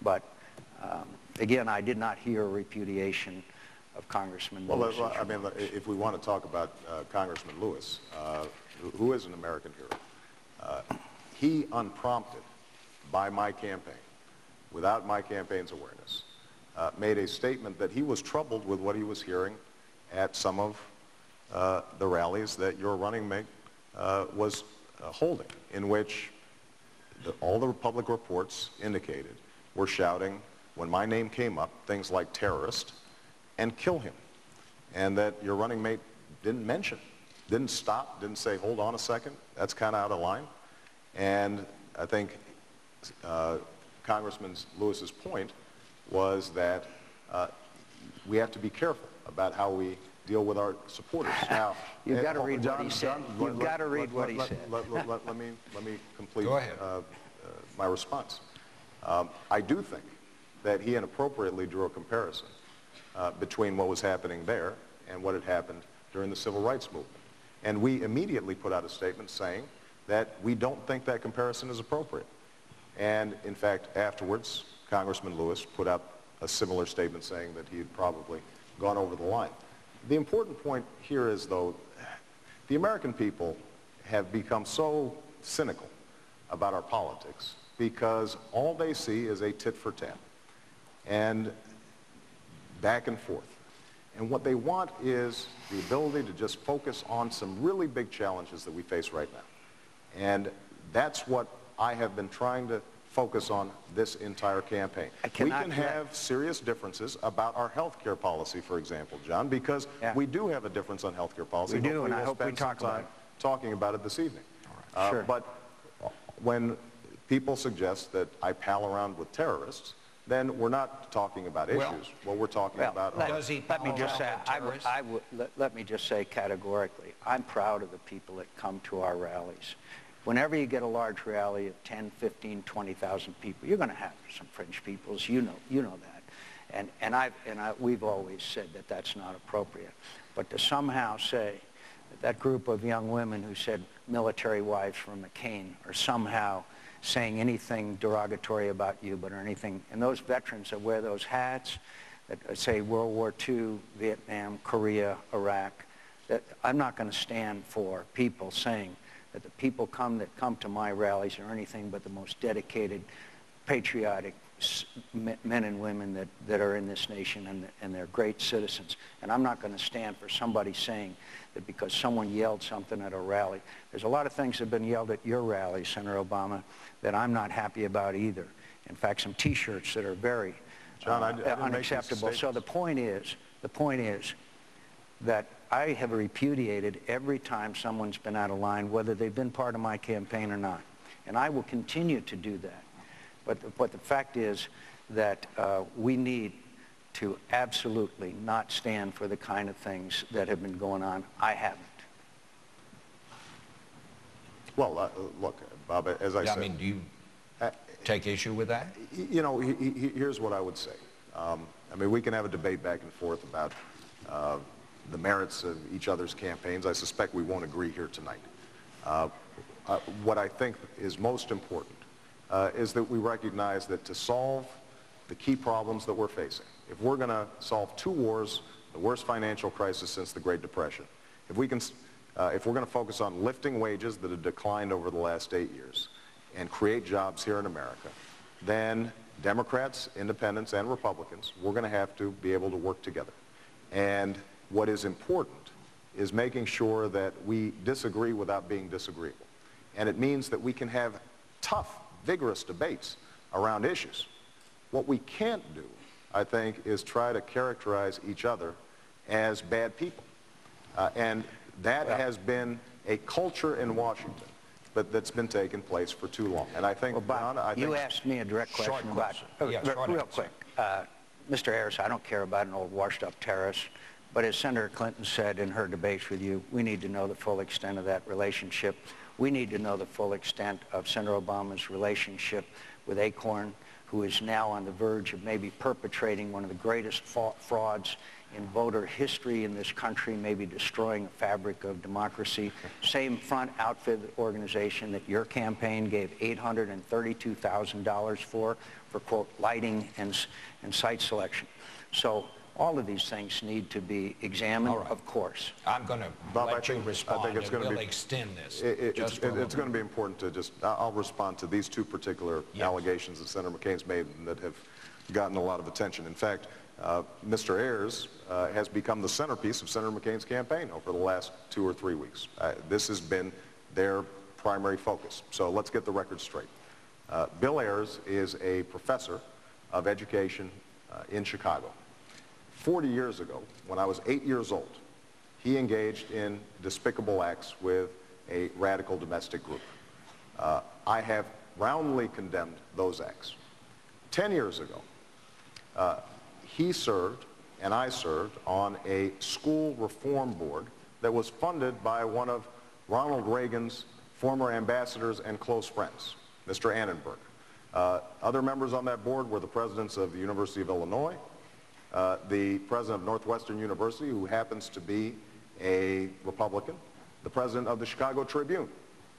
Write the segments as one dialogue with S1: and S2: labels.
S1: But again, I did not hear a repudiation of Congressman Lewis.
S2: Well, I mean, if we want to talk about Congressman Lewis, who is an American hero, he, unprompted by my campaign, without my campaign's awareness, made a statement that he was troubled with what he was hearing at some of the rallies that your running mate was holding, in which all the public reports indicated were shouting, when my name came up, things like terrorist and kill him, and that your running mate didn't mention, didn't stop, didn't say, hold on a second, that's kind of out of line. And I think Congressman Lewis's point was that we have to be careful about how we deal with our supporters. Now,
S1: you've got to read what he said. You've got to read what he said.
S2: Let me complete
S3: Go ahead.
S2: My response. I do think that he inappropriately drew a comparison between what was happening there and what had happened during the civil rights movement. And we immediately put out a statement saying that we don't think that comparison is appropriate. And in fact, afterwards, Congressman Lewis put out a similar statement saying that he had probably gone over the line. The important point here is, though, the American people have become so cynical about our politics because all they see is a tit for tat and back and forth. And what they want is the ability to just focus on some really big challenges that we face right now. And that's what I have been trying to focus on this entire campaign. We can have serious differences about our health care policy, for example, John, because we do have a difference on health care policy.
S1: We do, and I hope we talk about it.
S2: Talking about it this evening.
S1: All right. Sure.
S2: But when people suggest that I pal around with terrorists, then we're not talking about issues. What we're talking about
S3: does he
S1: let me just say,
S3: terrorists?
S1: let me just say categorically, I'm proud of the people that come to our rallies. Whenever you get a large rally of 10, 15, 20,000 people, you're going to have some fringe peoples. You know that, and we've always said that that's not appropriate. But to somehow say that group of young women who said military wives from McCain are somehow saying anything derogatory about you, or anything, and those veterans that wear those hats that say World War II, Vietnam, Korea, Iraq, that I'm not going to stand for people saying that the people that come to my rallies are anything but the most dedicated, patriotic men and women that are in this nation, and they're great citizens. And I'm not going to stand for somebody saying that because someone yelled something at a rally. There's a lot of things that have been yelled at your rallies, Senator Obama, that I'm not happy about either. In fact, some T-shirts that are very unacceptable. So the point is that I have repudiated every time someone's been out of line, whether they've been part of my campaign or not. And I will continue to do that. But the fact is that we need to absolutely not stand for the kind of things that have been going on. I haven't.
S2: Well, look, Bob, as I said...
S3: I mean, do you take issue with that?
S2: You know, here's what I would say. I mean, we can have a debate back and forth about the merits of each other's campaigns. I suspect we won't agree here tonight. What I think is most important is that we recognize that to solve the key problems that we're facing, if we're going to solve two wars, the worst financial crisis since the Great Depression, if we're going to focus on lifting wages that have declined over the last 8 years and create jobs here in America, then Democrats, independents, and Republicans, we're going to have to be able to work together. And what is important is making sure that we disagree without being disagreeable. And it means that we can have tough, vigorous debates around issues. What we can't do, I think, is try to characterize each other as bad people. And that has been a culture in Washington that's been taking place for too long. And I think,
S1: well, Bob, you asked me a direct question about... real quick. Mr. Ayers, I don't care about an old washed-up terrorist, but as Senator Clinton said in her debates with you, we need to know the full extent of that relationship. We need to know the full extent of Senator Obama's relationship with ACORN, who is now on the verge of maybe perpetrating one of the greatest frauds in voter history in this country, maybe destroying the fabric of democracy. Same front outfit organization that your campaign gave $832,000 for quote, lighting and site selection. So all of these things need to be examined, of course.
S3: I'm going to let you respond,
S2: I think it's
S3: and
S2: going
S3: we'll
S2: to be,
S3: extend this.
S2: It's going to be important to just, I'll respond to these two particular allegations that Senator McCain's made that have gotten a lot of attention. In fact, Mr. Ayers has become the centerpiece of Senator McCain's campaign over the last 2 or 3 weeks. This has been their primary focus. So let's get the record straight. Bill Ayers is a professor of education in Chicago. 40 years ago, when I was 8 years old, he engaged in despicable acts with a radical domestic group. I have roundly condemned those acts. 10 years ago, he served and I served on a school reform board that was funded by one of Ronald Reagan's former ambassadors and close friends, Mr. Annenberg. Other members on that board were the presidents of the University of Illinois, the president of Northwestern University, who happens to be a Republican, the president of the Chicago Tribune,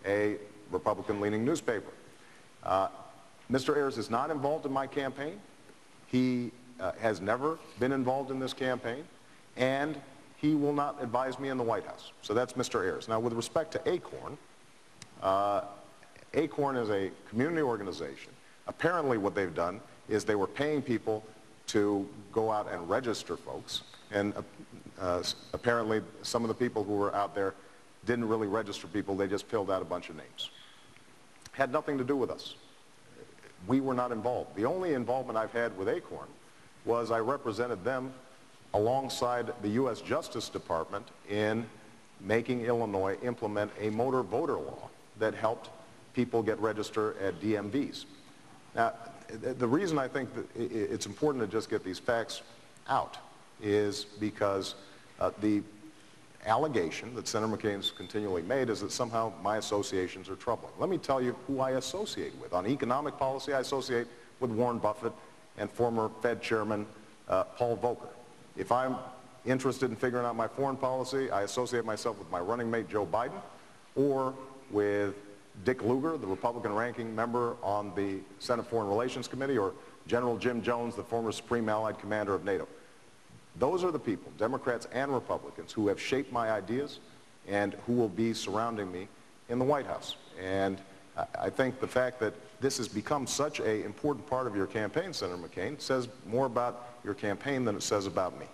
S2: a Republican-leaning newspaper. Mr. Ayers is not involved in my campaign. He has never been involved in this campaign, and he will not advise me in the White House. So that's Mr. Ayers. Now, with respect to ACORN, ACORN is a community organization. Apparently what they've done is they were paying people to go out and register folks, and apparently some of the people who were out there didn't really register people, they just filled out a bunch of names. Had nothing to do with us. We were not involved. The only involvement I've had with ACORN was I represented them alongside the U.S. Justice Department in making Illinois implement a motor voter law that helped people get registered at DMVs. Now, the reason I think that it's important to just get these facts out is because the allegation that Senator McCain's continually made is that somehow my associations are troubling. Let me tell you who I associate with. On economic policy, I associate with Warren Buffett and former Fed Chairman Paul Volcker. If I'm interested in figuring out my foreign policy, I associate myself with my running mate Joe Biden or with Dick Lugar, the Republican ranking member on the Senate Foreign Relations Committee, or General Jim Jones, the former Supreme Allied Commander of NATO. Those are the people, Democrats and Republicans, who have shaped my ideas and who will be surrounding me in the White House. And I think the fact that this has become such an important part of your campaign, Senator McCain, says more about your campaign than it says about me.